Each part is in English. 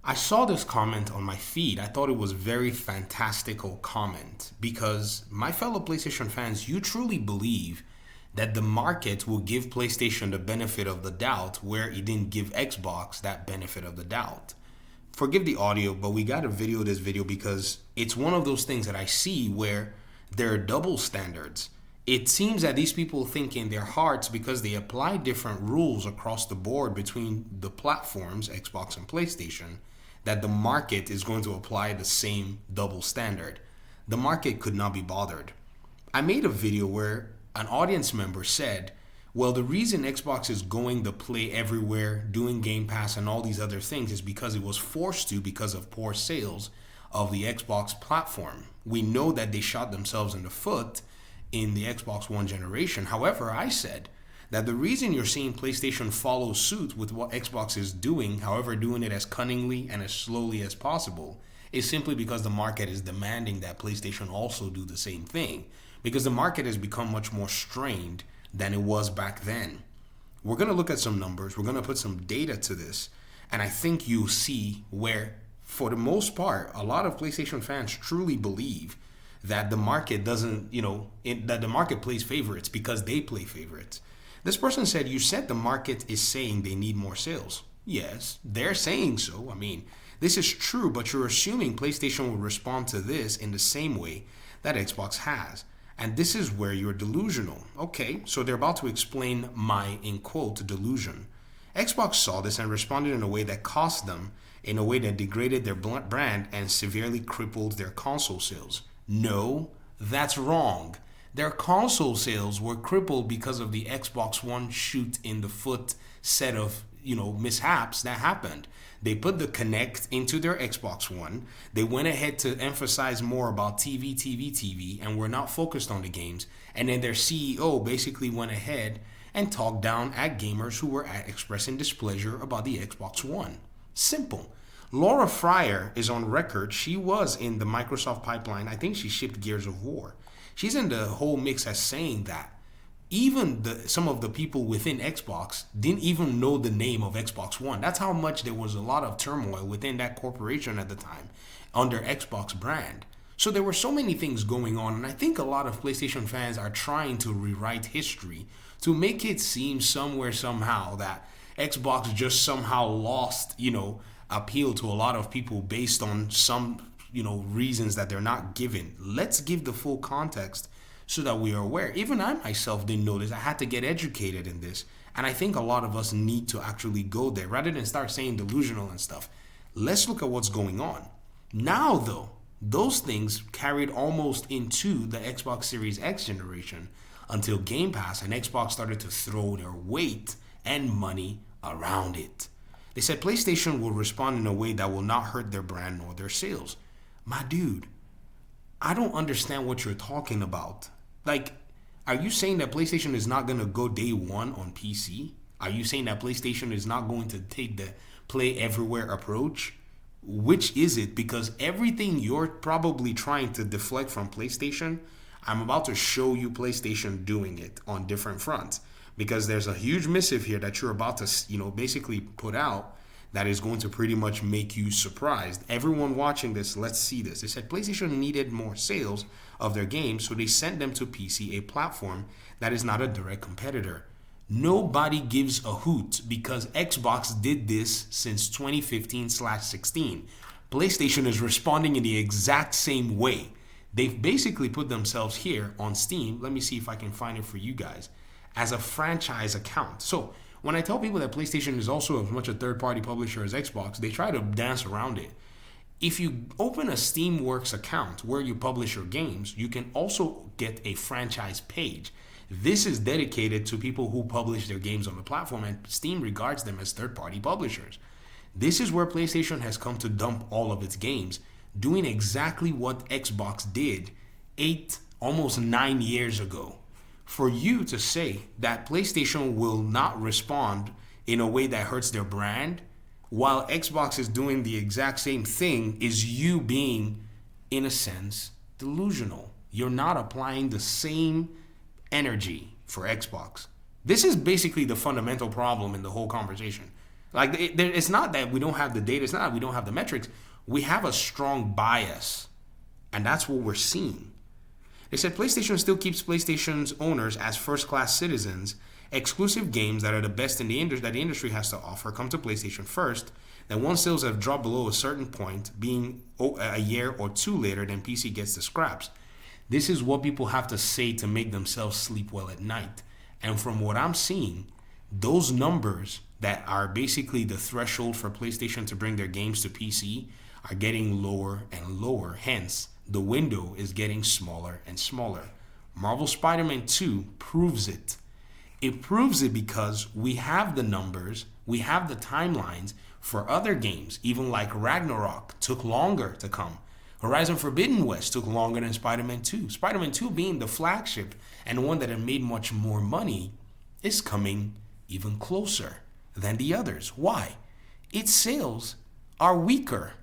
I saw this comment on my feed. I thought it was very fantastical comment because my fellow PlayStation fans, you truly believe that the market will give PlayStation the benefit of the doubt where it didn't give Xbox that benefit of the doubt. Forgive the audio, but we got to video this video because it's one of those things that I see where there are double standards. It seems that these people think in their hearts because they apply different rules across the board between the platforms, Xbox and PlayStation, that the market is going to apply the same double standard. The market could not be bothered. I made a video where an audience member said, well, the reason Xbox is going to play everywhere, doing Game Pass and all these other things is because it was forced to because of poor sales of the Xbox platform. We know that they shot themselves in the foot in the Xbox One generation. However, I said that the reason you're seeing PlayStation follow suit with what Xbox is doing, however doing it as cunningly and as slowly as possible, is simply because the market is demanding that PlayStation also do the same thing. Because the market has become much more strained than it was back then. We're going to look at some numbers. We're going to put some data to this. And I think you'll see where, for the most part, a lot of PlayStation fans truly believe that the market doesn't, that the market plays favorites because they play favorites. This person said, you said the market is saying they need more sales. Yes, they're saying so. I mean, this is true, but you're assuming PlayStation will respond to this in the same way that Xbox has. And this is where you're delusional. Okay, so they're about to explain my, in quote, delusion. Xbox saw this and responded in a way that cost them, in a way that degraded their brand and severely crippled their console sales. No, that's wrong. Their console sales were crippled because of the Xbox One shoot in the foot set of, mishaps that happened. They put the Kinect into their Xbox One. They went ahead to emphasize more about TV, and were not focused on the games. And then their CEO basically went ahead and talked down at gamers who were expressing displeasure about the Xbox One. Simple. Laura Fryer is on record. She was in the Microsoft pipeline. I think she shipped Gears of War. She's in the whole mix as saying that even some of the people within Xbox didn't even know the name of Xbox One. That's how much there was a lot of turmoil within that corporation at the time under Xbox brand. So there were so many things going on, and I think a lot of PlayStation fans are trying to rewrite history to make it seem somewhere, somehow, that Xbox just somehow lost, appeal to a lot of people based on some, reasons that they're not given. Let's give the full context so that we are aware. Even I myself didn't know this. I had to get educated in this. And I think a lot of us need to actually go there rather than start saying delusional and stuff. Let's look at what's going on. Now, though, those things carried almost into the Xbox Series X generation until Game Pass and Xbox started to throw their weight and money around it. They said PlayStation will respond in a way that will not hurt their brand nor their sales. My dude, I don't understand what you're talking about. Like, are you saying that PlayStation is not going to go day one on PC? Are you saying that PlayStation is not going to take the play everywhere approach? Which is it? Because everything you're probably trying to deflect from PlayStation, I'm about to show you PlayStation doing it on different fronts. Because there's a huge missive here that you're about to, basically put out that is going to pretty much make you surprised. Everyone watching this, let's see this. They said PlayStation needed more sales of their games, so they sent them to PC, a platform that is not a direct competitor. Nobody gives a hoot because Xbox did this since 2015/16. PlayStation is responding in the exact same way. They've basically put themselves here on Steam. Let me see if I can find it for you guys. As a franchise account. So when I tell people that PlayStation is also as much a third-party publisher as Xbox, they try to dance around it. If you open a Steamworks account where you publish your games, you can also get a franchise page. This is dedicated to people who publish their games on the platform, and Steam regards them as third-party publishers. This is where PlayStation has come to dump all of its games, doing exactly what Xbox did 8, almost 9 years ago. For you to say that PlayStation will not respond in a way that hurts their brand, while Xbox is doing the exact same thing, is you being, in a sense, delusional. You're not applying the same energy for Xbox. This is basically the fundamental problem in the whole conversation. Like it's not that we don't have the data. It's not that we don't have the metrics. We have a strong bias, and that's what we're seeing. They said PlayStation still keeps PlayStation's owners as first-class citizens. Exclusive games that are the best in the industry that the industry has to offer come to PlayStation first. Then once sales have dropped below a certain point, being a year or two later, then PC gets the scraps. This is what people have to say to make themselves sleep well at night. And from what I'm seeing, those numbers that are basically the threshold for PlayStation to bring their games to PC are getting lower and lower. Hence, the window is getting smaller and smaller. Marvel Spider-Man 2 proves it. It proves it because we have the numbers, we have the timelines for other games, even like Ragnarok took longer to come. Horizon Forbidden West took longer than Spider-Man 2. Spider-Man 2 being the flagship and the one that had made much more money is coming even closer than the others. Why? Its sales are weaker,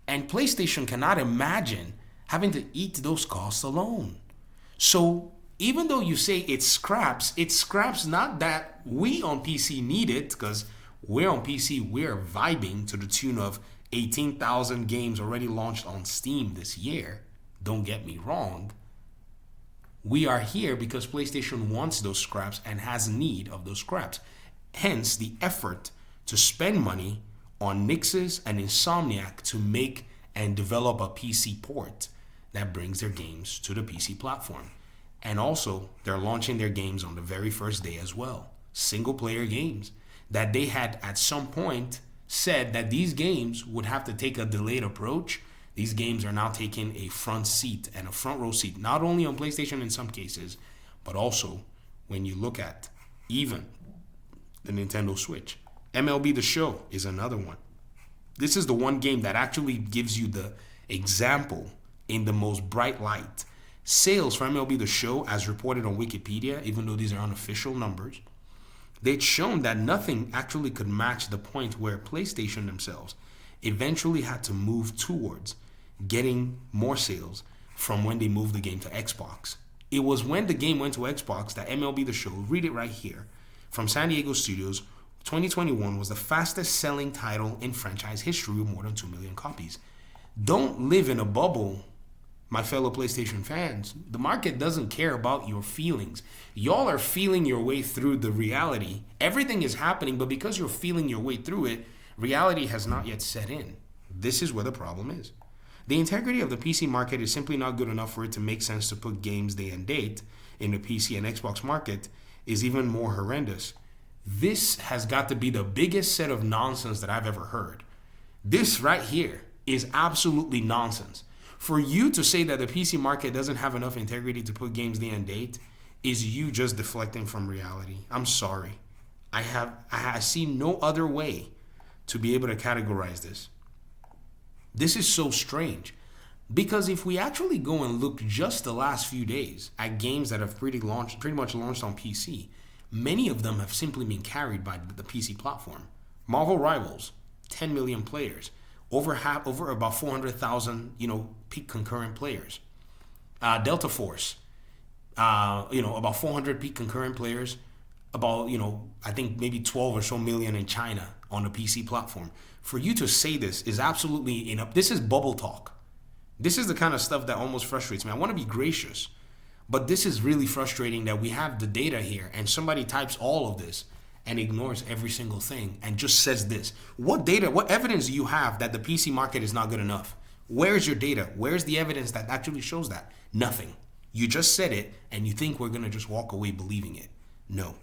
and PlayStation cannot imagine having to eat those costs alone. So even though you say it scraps not that we on PC need it, because we're on PC, we're vibing to the tune of 18,000 games already launched on Steam this year. Don't get me wrong. We are here because PlayStation wants those scraps and has need of those scraps. Hence the effort to spend money on Nixes and Insomniac to make and develop a PC port that brings their games to the PC platform. And also, they're launching their games on the very first day as well. Single-player games that they had at some point said that these games would have to take a delayed approach. These games are now taking a front seat and a front row seat, not only on PlayStation in some cases, but also when you look at even the Nintendo Switch. MLB The Show is another one. This is the one game that actually gives you the example in the most bright light. Sales for MLB The Show, as reported on Wikipedia, even though these are unofficial numbers, they'd shown that nothing actually could match the point where PlayStation themselves eventually had to move towards getting more sales from when they moved the game to Xbox. It was when the game went to Xbox that MLB The Show, read it right here, from San Diego Studios, 2021 was the fastest selling title in franchise history with more than 2 million copies. Don't live in a bubble, my fellow PlayStation fans. The market doesn't care about your feelings. Y'all are feeling your way through the reality. Everything is happening, but because you're feeling your way through it, reality has not yet set in. This is where the problem is. The integrity of the PC market is simply not good enough for it to make sense to put games day and date in the PC and Xbox market is even more horrendous. This has got to be the biggest set of nonsense that I've ever heard. This right here is absolutely nonsense. For you to say that the PC market doesn't have enough integrity to put games day and date is you just deflecting from reality. I'm sorry. I see no other way to be able to categorize this. This is so strange. Because if we actually go and look just the last few days at games that have pretty much launched on PC, many of them have simply been carried by the PC platform. Marvel Rivals, 10 million players, over about 400,000, peak concurrent players. Delta Force, about 400 peak concurrent players, about, I think maybe 12 or so million in China on the PC platform. For you to say this is absolutely this is bubble talk. This is the kind of stuff that almost frustrates me. I want to be gracious, but this is really frustrating that we have the data here and somebody types all of this and ignores every single thing and just says this. What data, what evidence do you have that the PC market is not good enough? Where's your data? Where's the evidence that actually shows that? Nothing. You just said it and you think we're going to just walk away believing it. No.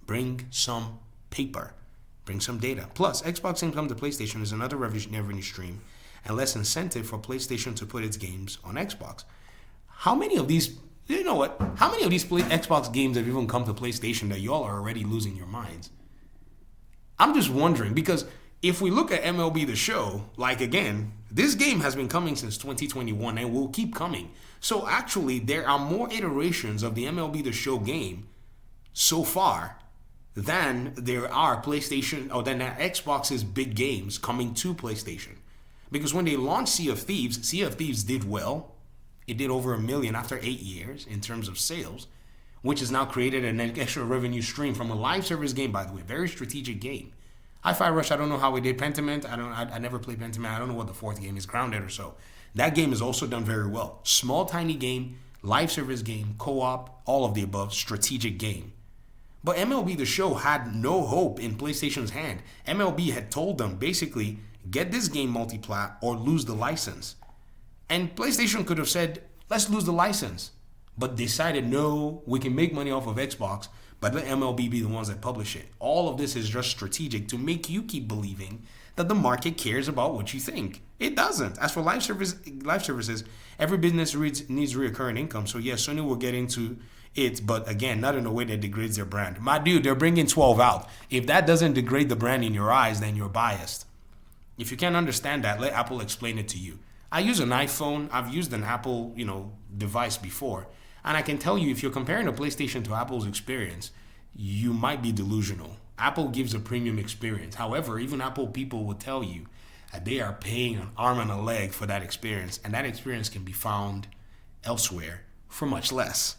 Bring some paper. Bring some data. Plus, Xbox income to PlayStation is another revenue stream and less incentive for PlayStation to put its games on Xbox. How many of these, How many of these Xbox games have even come to PlayStation that y'all are already losing your minds? I'm just wondering, because if we look at MLB The Show, again, this game has been coming since 2021 and will keep coming. So actually, there are more iterations of the MLB The Show game so far than there are than Xbox's big games coming to PlayStation. Because when they launched Sea of Thieves did well. It did over 1 million after 8 years in terms of sales, which has now created an extra revenue stream from a live service game, by the way, very strategic game. Hi-Fi Rush, I don't know how we did. Pentiment, I never played Pentiment. I don't know what the fourth game is. Grounded or so. That game is also done very well. Small, tiny game, live service game, co-op, all of the above, strategic game. But MLB The Show had no hope in PlayStation's hand. MLB had told them, basically, get this game multiplat or lose the license. And PlayStation could have said, let's lose the license. But decided, no, we can make money off of Xbox, but let MLB be the ones that publish it. All of this is just strategic to make you keep believing that the market cares about what you think. It doesn't. As for live services, every business needs recurring income. So yes, Sony will get into it, but again, not in a way that degrades their brand. My dude, they're bringing 12 out. If that doesn't degrade the brand in your eyes, then you're biased. If you can't understand that, let Apple explain it to you. I use an iPhone. I've used an Apple, device before. And I can tell you, if you're comparing a PlayStation to Apple's experience, you might be delusional. Apple gives a premium experience. However, even Apple people will tell you that they are paying an arm and a leg for that experience. And that experience can be found elsewhere for much less.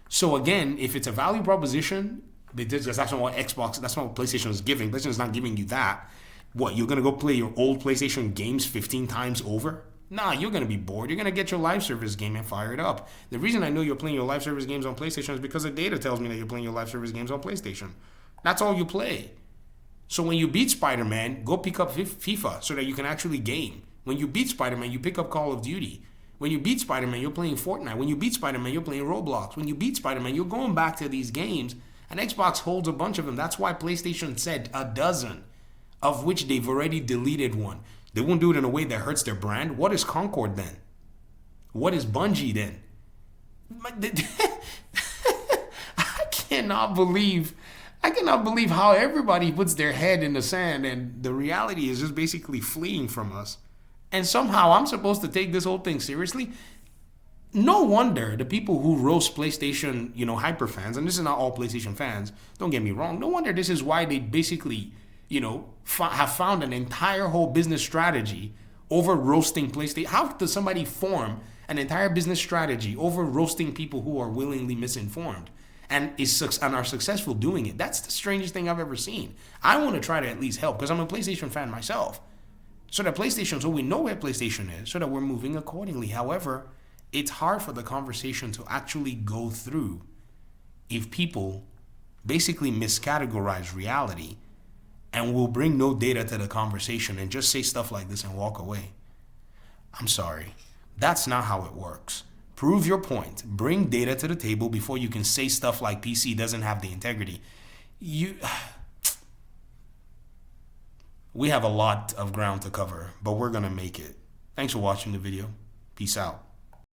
So again, if it's a value proposition, that's not what PlayStation is giving. PlayStation is not giving you that. What, you're going to go play your old PlayStation games 15 times over? Nah, you're going to be bored. You're going to get your live service game and fire it up. The reason I know you're playing your live service games on PlayStation is because the data tells me that you're playing your live service games on PlayStation. That's all you play. So when you beat Spider-Man, go pick up FIFA so that you can actually game. When you beat Spider-Man, you pick up Call of Duty. When you beat Spider-Man, you're playing Fortnite. When you beat Spider-Man, you're playing Roblox. When you beat Spider-Man, you're going back to these games. And Xbox holds a bunch of them. That's why PlayStation said a dozen, of which they've already deleted one. They won't do it in a way that hurts their brand. What is Concord then? What is Bungie then? I cannot believe how everybody puts their head in the sand and the reality is just basically fleeing from us. And somehow I'm supposed to take this whole thing seriously? No wonder the people who roast PlayStation, hyper fans, and this is not all PlayStation fans, don't get me wrong, no wonder this is why they basically, have found an entire whole business strategy over roasting PlayStation. How does somebody form an entire business strategy over roasting people who are willingly misinformed and are successful doing it? That's the strangest thing I've ever seen. I want to try to at least help because I'm a PlayStation fan myself. So we know where PlayStation is, so that we're moving accordingly. However, it's hard for the conversation to actually go through if people basically miscategorize reality and will bring no data to the conversation and just say stuff like this and walk away. I'm sorry. That's not how it works. Prove your point. Bring data to the table before you can say stuff like PC doesn't have the integrity. We have a lot of ground to cover, but we're going to make it. Thanks for watching the video. Peace out.